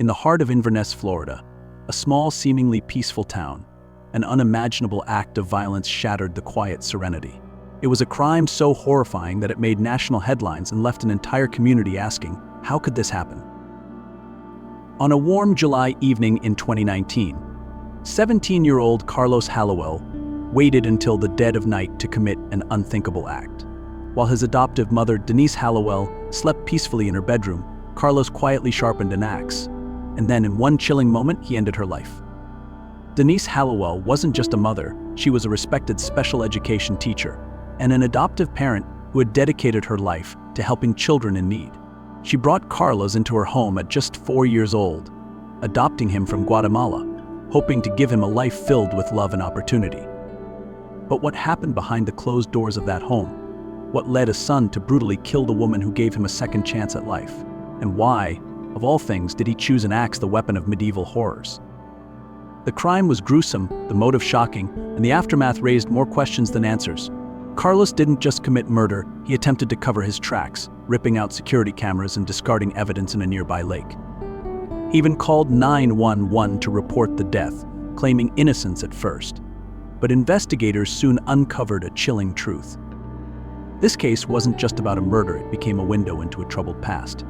In the heart of Inverness, Florida, a small, seemingly peaceful town, an unimaginable act of violence shattered the quiet serenity. It was a crime so horrifying that it made national headlines and left an entire community asking, how could this happen? On a warm July evening in 2019, 17-year-old Carlos Hallowell waited until the dead of night to commit an unthinkable act. While his adoptive mother, Denise Hallowell, slept peacefully in her bedroom, Carlos quietly sharpened an axe. And then, in one chilling moment, he ended her life. Denise Hallowell wasn't just a mother, she was a respected special education teacher and an adoptive parent who had dedicated her life to helping children in need. She brought Carlos into her home at just 4 years old, adopting him from Guatemala, hoping to give him a life filled with love and opportunity. But what happened behind the closed doors of that home? What led a son to brutally kill the woman who gave him a second chance at life? And why, of all things, did he choose an axe, the weapon of medieval horrors? The crime was gruesome, the motive shocking, and the aftermath raised more questions than answers. Carlos didn't just commit murder, he attempted to cover his tracks, ripping out security cameras and discarding evidence in a nearby lake. He even called 911 to report the death, claiming innocence at first. But investigators soon uncovered a chilling truth. This case wasn't just about a murder, it became a window into a troubled past.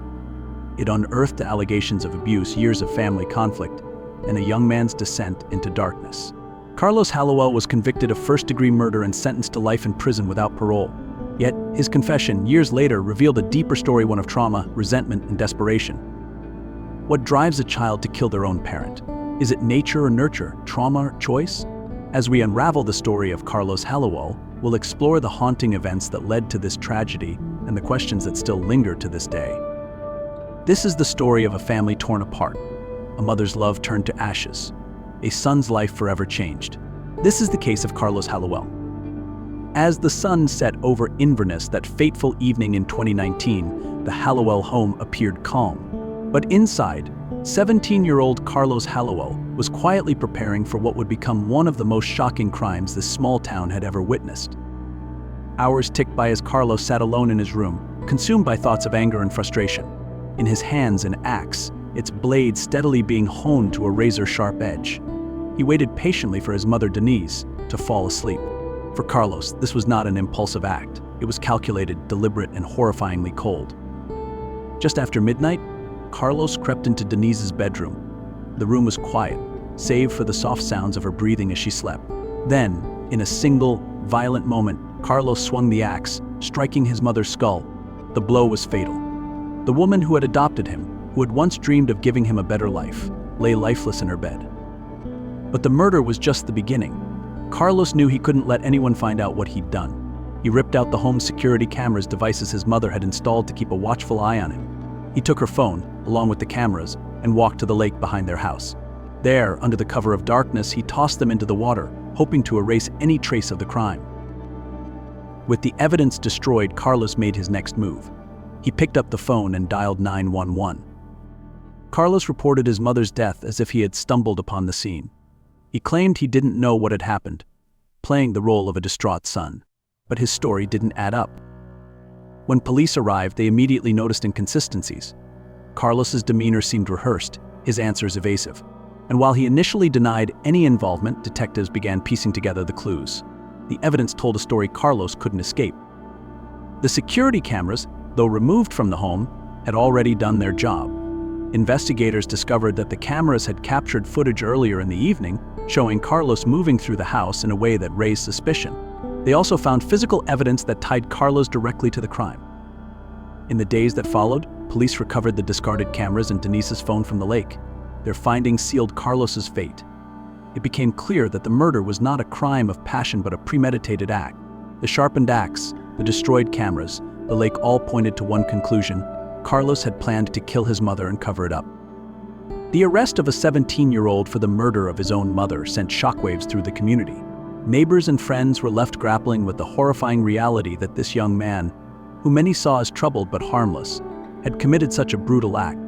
It unearthed allegations of abuse, years of family conflict, and a young man's descent into darkness. Carlos Hallowell was convicted of first-degree murder and sentenced to life in prison without parole. Yet, his confession, years later, revealed a deeper story, one of trauma, resentment, and desperation. What drives a child to kill their own parent? Is it nature or nurture, trauma or choice? As we unravel the story of Carlos Hallowell, we'll explore the haunting events that led to this tragedy and the questions that still linger to this day. This is the story of a family torn apart, a mother's love turned to ashes, a son's life forever changed. This is the case of Carlos Hallowell. As the sun set over Inverness that fateful evening in 2019, the Hallowell home appeared calm. But inside, 17-year-old Carlos Hallowell was quietly preparing for what would become one of the most shocking crimes this small town had ever witnessed. Hours ticked by as Carlos sat alone in his room, consumed by thoughts of anger and frustration. In his hands, an axe, its blade steadily being honed to a razor-sharp edge. He waited patiently for his mother, Denise, to fall asleep. For Carlos, this was not an impulsive act. It was calculated, deliberate, and horrifyingly cold. Just after midnight, Carlos crept into Denise's bedroom. The room was quiet, save for the soft sounds of her breathing as she slept. Then, in a single, violent moment, Carlos swung the axe, striking his mother's skull. The blow was fatal. The woman who had adopted him, who had once dreamed of giving him a better life, lay lifeless in her bed. But the murder was just the beginning. Carlos knew he couldn't let anyone find out what he'd done. He ripped out the home's security cameras, devices his mother had installed to keep a watchful eye on him. He took her phone, along with the cameras, and walked to the lake behind their house. There, under the cover of darkness, he tossed them into the water, hoping to erase any trace of the crime. With the evidence destroyed, Carlos made his next move. He picked up the phone and dialed 911. Carlos reported his mother's death as if he had stumbled upon the scene. He claimed he didn't know what had happened, playing the role of a distraught son. But his story didn't add up. When police arrived, they immediately noticed inconsistencies. Carlos's demeanor seemed rehearsed, his answers evasive. And while he initially denied any involvement, detectives began piecing together the clues. The evidence told a story Carlos couldn't escape. The security cameras, though removed from the home, had already done their job. Investigators discovered that the cameras had captured footage earlier in the evening, showing Carlos moving through the house in a way that raised suspicion. They also found physical evidence that tied Carlos directly to the crime. In the days that followed, police recovered the discarded cameras and Denise's phone from the lake. Their findings sealed Carlos's fate. It became clear that the murder was not a crime of passion but a premeditated act. The sharpened axe, the destroyed cameras, the lake all pointed to one conclusion: Carlos had planned to kill his mother and cover it up. The arrest of a 17-year-old for the murder of his own mother sent shockwaves through the community. Neighbors and friends were left grappling with the horrifying reality that this young man, who many saw as troubled but harmless, had committed such a brutal act.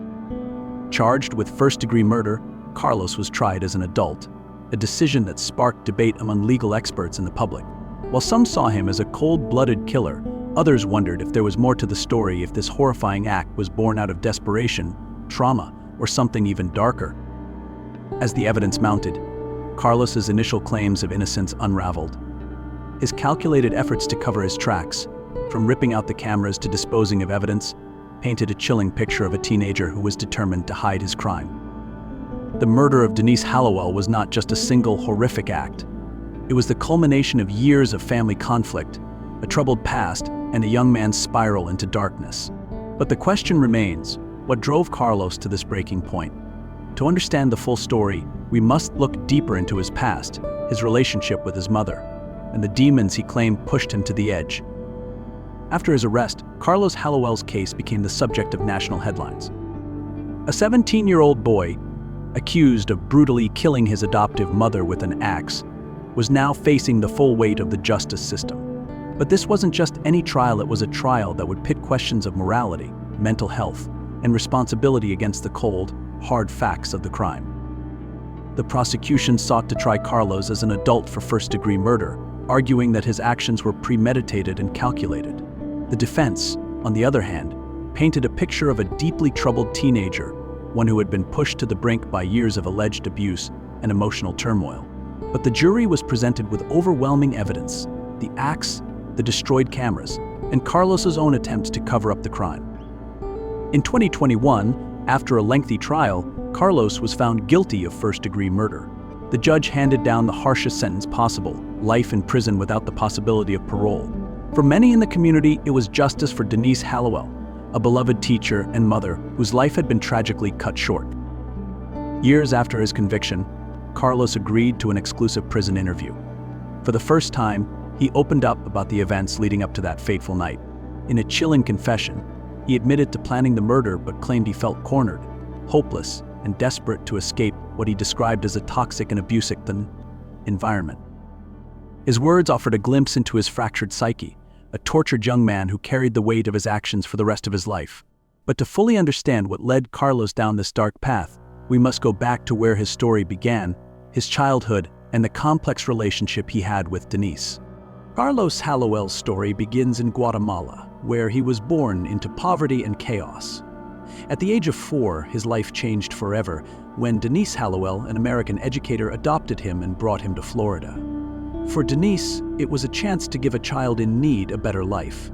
Charged with first-degree murder, Carlos was tried as an adult, a decision that sparked debate among legal experts and the public. While some saw him as a cold-blooded killer, others wondered if there was more to the story, if this horrifying act was born out of desperation, trauma, or something even darker? As the evidence mounted, Carlos's initial claims of innocence unraveled. His calculated efforts to cover his tracks, from ripping out the cameras to disposing of evidence, painted a chilling picture of a teenager who was determined to hide his crime. The murder of Denise Hallowell was not just a single horrific act. It was the culmination of years of family conflict, a troubled past, and a young man's spiral into darkness. But the question remains, what drove Carlos to this breaking point? To understand the full story, we must look deeper into his past, his relationship with his mother, and the demons he claimed pushed him to the edge. After his arrest, Carlos Hallowell's case became the subject of national headlines. A 17-year-old boy, accused of brutally killing his adoptive mother with an axe, was now facing the full weight of the justice system. But this wasn't just any trial, it was a trial that would pit questions of morality, mental health, and responsibility against the cold, hard facts of the crime. The prosecution sought to try Carlos as an adult for first-degree murder, arguing that his actions were premeditated and calculated. The defense, on the other hand, painted a picture of a deeply troubled teenager, one who had been pushed to the brink by years of alleged abuse and emotional turmoil. But the jury was presented with overwhelming evidence: the axe, the destroyed cameras, and Carlos's own attempts to cover up the crime. In 2021, after a lengthy trial, Carlos was found guilty of first-degree murder. The judge handed down the harshest sentence possible: life in prison without the possibility of parole. For many in the community, it was justice for Denise Hallowell, a beloved teacher and mother whose life had been tragically cut short. Years after his conviction, Carlos agreed to an exclusive prison interview. For the first time, he opened up about the events leading up to that fateful night. In a chilling confession, he admitted to planning the murder but claimed he felt cornered, hopeless, and desperate to escape what he described as a toxic and abusive environment. His words offered a glimpse into his fractured psyche, a tortured young man who carried the weight of his actions for the rest of his life. But to fully understand what led Carlos down this dark path, we must go back to where his story began, his childhood, and the complex relationship he had with Denise. Carlos Hallowell's story begins in Guatemala, where he was born into poverty and chaos. At the age of 4, his life changed forever when Denise Hallowell, an American educator, adopted him and brought him to Florida. For Denise, it was a chance to give a child in need a better life.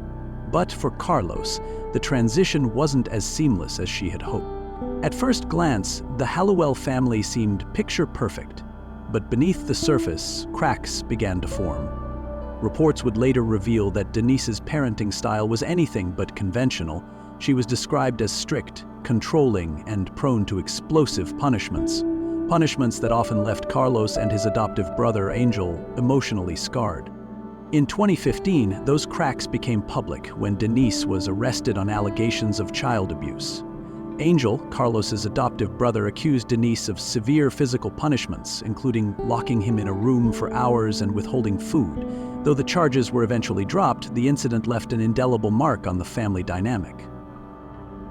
But for Carlos, the transition wasn't as seamless as she had hoped. At first glance, the Hallowell family seemed picture-perfect, but beneath the surface, cracks began to form. Reports would later reveal that Denise's parenting style was anything but conventional. She was described as strict, controlling, and prone to explosive punishments that often left Carlos and his adoptive brother, Angel, emotionally scarred. In 2015, those cracks became public when Denise was arrested on allegations of child abuse. Angel, Carlos's adoptive brother, accused Denise of severe physical punishments, including locking him in a room for hours and withholding food. Though the charges were eventually dropped, the incident left an indelible mark on the family dynamic.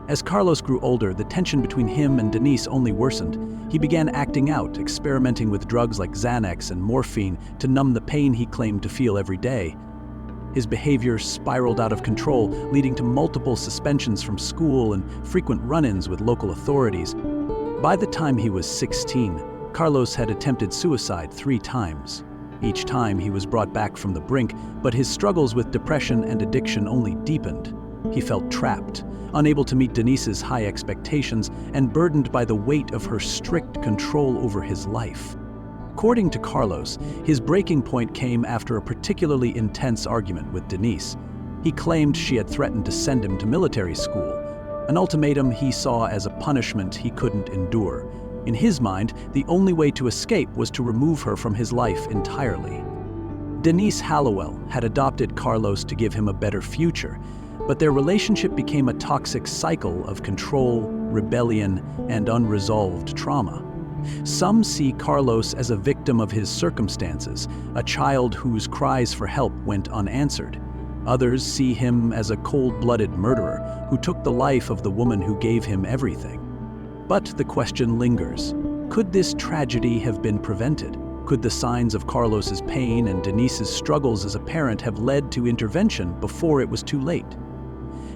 As Carlos grew older, the tension between him and Denise only worsened. He began acting out, experimenting with drugs like Xanax and morphine to numb the pain he claimed to feel every day. His behavior spiraled out of control, leading to multiple suspensions from school and frequent run-ins with local authorities. By the time he was 16, Carlos had attempted suicide 3 times. Each time he was brought back from the brink, but his struggles with depression and addiction only deepened. He felt trapped, unable to meet Denise's high expectations, and burdened by the weight of her strict control over his life. According to Carlos, his breaking point came after a particularly intense argument with Denise. He claimed she had threatened to send him to military school, an ultimatum he saw as a punishment he couldn't endure. In his mind, the only way to escape was to remove her from his life entirely. Denise Hallowell had adopted Carlos to give him a better future, but their relationship became a toxic cycle of control, rebellion, and unresolved trauma. Some see Carlos as a victim of his circumstances, a child whose cries for help went unanswered. Others see him as a cold-blooded murderer who took the life of the woman who gave him everything. But the question lingers. Could this tragedy have been prevented? Could the signs of Carlos's pain and Denise's struggles as a parent have led to intervention before it was too late?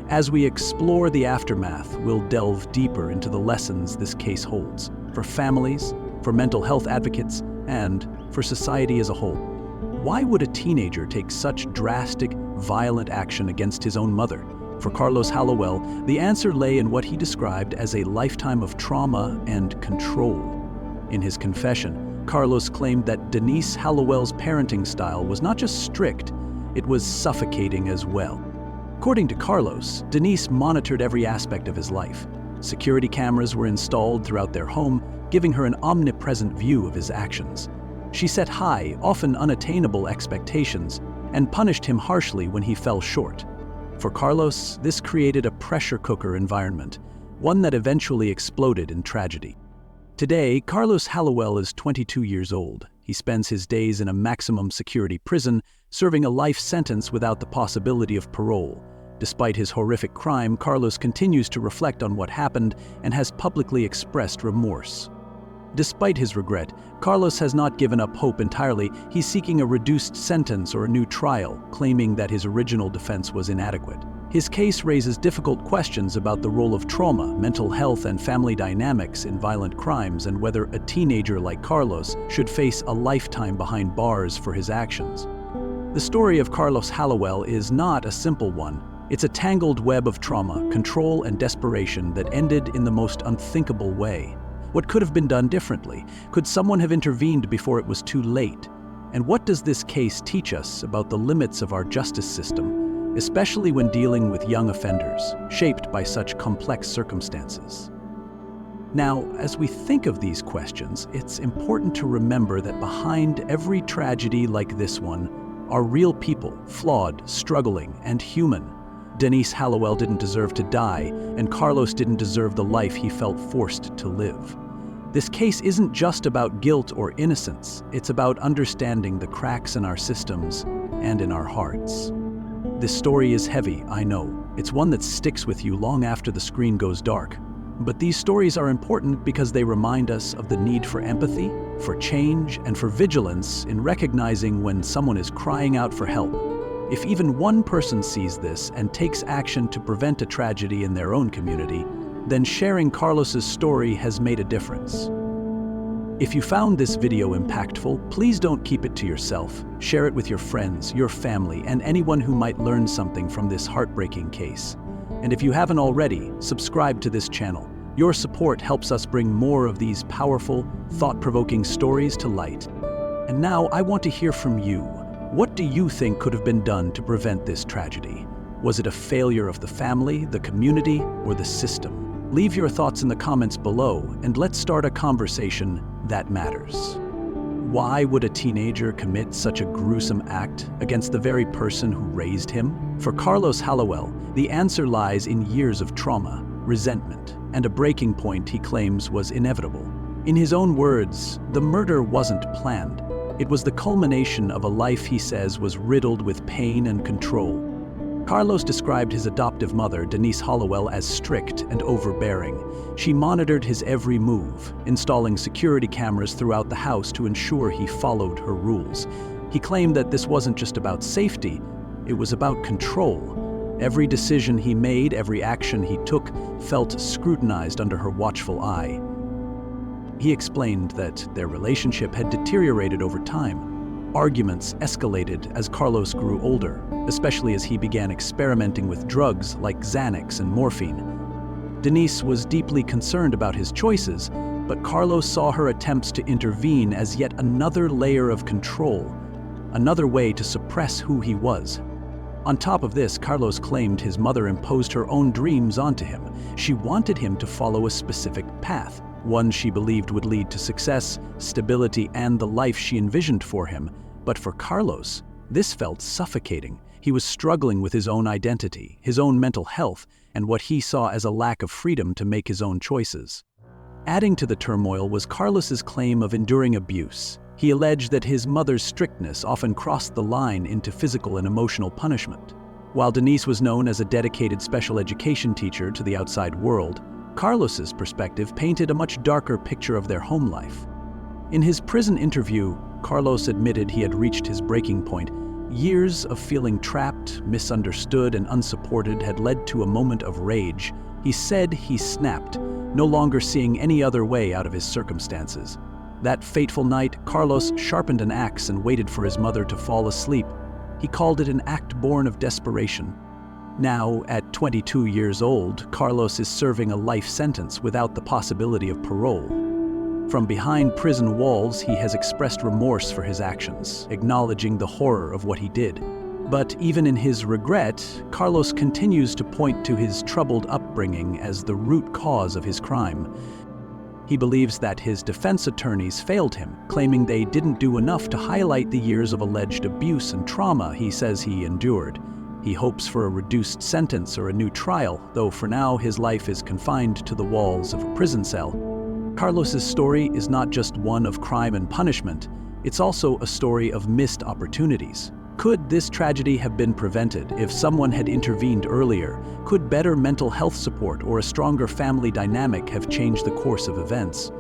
As we explore the aftermath, we'll delve deeper into the lessons this case holds for families, for mental health advocates, and for society as a whole. Why would a teenager take such drastic, violent action against his own mother? For Carlos Hallowell, the answer lay in what he described as a lifetime of trauma and control. In his confession, Carlos claimed that Denise Hallowell's parenting style was not just strict, it was suffocating as well. According to Carlos, Denise monitored every aspect of his life. Security cameras were installed throughout their home, giving her an omnipresent view of his actions. She set high, often unattainable expectations, and punished him harshly when he fell short. For Carlos, this created a pressure cooker environment, one that eventually exploded in tragedy. Today, Carlos Hallowell is 22 years old. He spends his days in a maximum security prison, serving a life sentence without the possibility of parole. Despite his horrific crime, Carlos continues to reflect on what happened and has publicly expressed remorse. Despite his regret, Carlos has not given up hope entirely. He's seeking a reduced sentence or a new trial, claiming that his original defense was inadequate. His case raises difficult questions about the role of trauma, mental health, and family dynamics in violent crimes, and whether a teenager like Carlos should face a lifetime behind bars for his actions. The story of Carlos Hallowell is not a simple one. It's a tangled web of trauma, control, and desperation that ended in the most unthinkable way. What could have been done differently? Could someone have intervened before it was too late? And what does this case teach us about the limits of our justice system, especially when dealing with young offenders, shaped by such complex circumstances? Now, as we think of these questions, it's important to remember that behind every tragedy like this one are real people, flawed, struggling, and human. Denise Hallowell didn't deserve to die, and Carlos didn't deserve the life he felt forced to live. This case isn't just about guilt or innocence, it's about understanding the cracks in our systems and in our hearts. This story is heavy, I know. It's one that sticks with you long after the screen goes dark. But these stories are important because they remind us of the need for empathy, for change, and for vigilance in recognizing when someone is crying out for help. If even one person sees this and takes action to prevent a tragedy in their own community, then sharing Carlos's story has made a difference. If you found this video impactful, please don't keep it to yourself. Share it with your friends, your family, and anyone who might learn something from this heartbreaking case. And if you haven't already, subscribe to this channel. Your support helps us bring more of these powerful, thought-provoking stories to light. And now I want to hear from you. What do you think could have been done to prevent this tragedy? Was it a failure of the family, the community, or the system? Leave your thoughts in the comments below, and let's start a conversation that matters. Why would a teenager commit such a gruesome act against the very person who raised him? For Carlos Hallowell, the answer lies in years of trauma, resentment, and a breaking point he claims was inevitable. In his own words, the murder wasn't planned. It was the culmination of a life he says was riddled with pain and control. Carlos described his adoptive mother, Denise Hallowell, as strict and overbearing. She monitored his every move, installing security cameras throughout the house to ensure he followed her rules. He claimed that this wasn't just about safety, it was about control. Every decision he made, every action he took, felt scrutinized under her watchful eye. He explained that their relationship had deteriorated over time. Arguments escalated as Carlos grew older, especially as he began experimenting with drugs like Xanax and morphine. Denise was deeply concerned about his choices, but Carlos saw her attempts to intervene as yet another layer of control, another way to suppress who he was. On top of this, Carlos claimed his mother imposed her own dreams onto him. She wanted him to follow a specific path, one she believed would lead to success, stability, and the life she envisioned for him. But for Carlos, this felt suffocating. He was struggling with his own identity, his own mental health, and what he saw as a lack of freedom to make his own choices. Adding to the turmoil was Carlos's claim of enduring abuse. He alleged that his mother's strictness often crossed the line into physical and emotional punishment. While Denise was known as a dedicated special education teacher to the outside world, Carlos's perspective painted a much darker picture of their home life. In his prison interview, Carlos admitted he had reached his breaking point, Years of feeling trapped, misunderstood, and unsupported had led to a moment of rage. He said he snapped, no longer seeing any other way out of his circumstances. That fateful night, Carlos sharpened an axe and waited for his mother to fall asleep. He called it an act born of desperation. Now, at 22 years old, Carlos is serving a life sentence without the possibility of parole. From behind prison walls, he has expressed remorse for his actions, acknowledging the horror of what he did. But even in his regret, Carlos continues to point to his troubled upbringing as the root cause of his crime. He believes that his defense attorneys failed him, claiming they didn't do enough to highlight the years of alleged abuse and trauma he says he endured. He hopes for a reduced sentence or a new trial, though for now his life is confined to the walls of a prison cell. Carlos's story is not just one of crime and punishment, it's also a story of missed opportunities. Could this tragedy have been prevented if someone had intervened earlier? Could better mental health support or a stronger family dynamic have changed the course of events?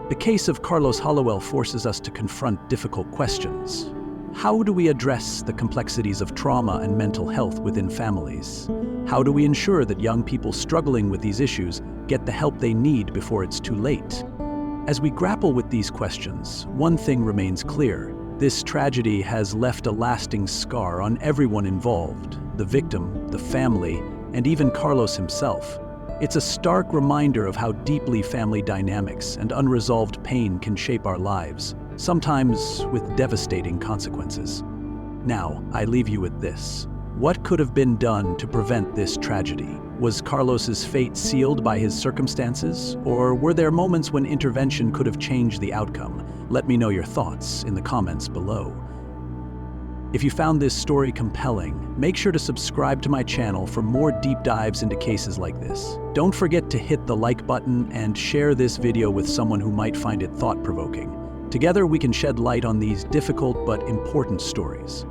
The case of Carlos Hallowell forces us to confront difficult questions. How do we address the complexities of trauma and mental health within families? How do we ensure that young people struggling with these issues get the help they need before it's too late? As we grapple with these questions, one thing remains clear. This tragedy has left a lasting scar on everyone involved, the victim, the family, and even Carlos himself. It's a stark reminder of how deeply family dynamics and unresolved pain can shape our lives, sometimes with devastating consequences. Now, I leave you with this. What could have been done to prevent this tragedy? Was Carlos's fate sealed by his circumstances, or were there moments when intervention could have changed the outcome? Let me know your thoughts in the comments below. If you found this story compelling, make sure to subscribe to my channel for more deep dives into cases like this. Don't forget to hit the like button and share this video with someone who might find it thought-provoking. Together we can shed light on these difficult but important stories.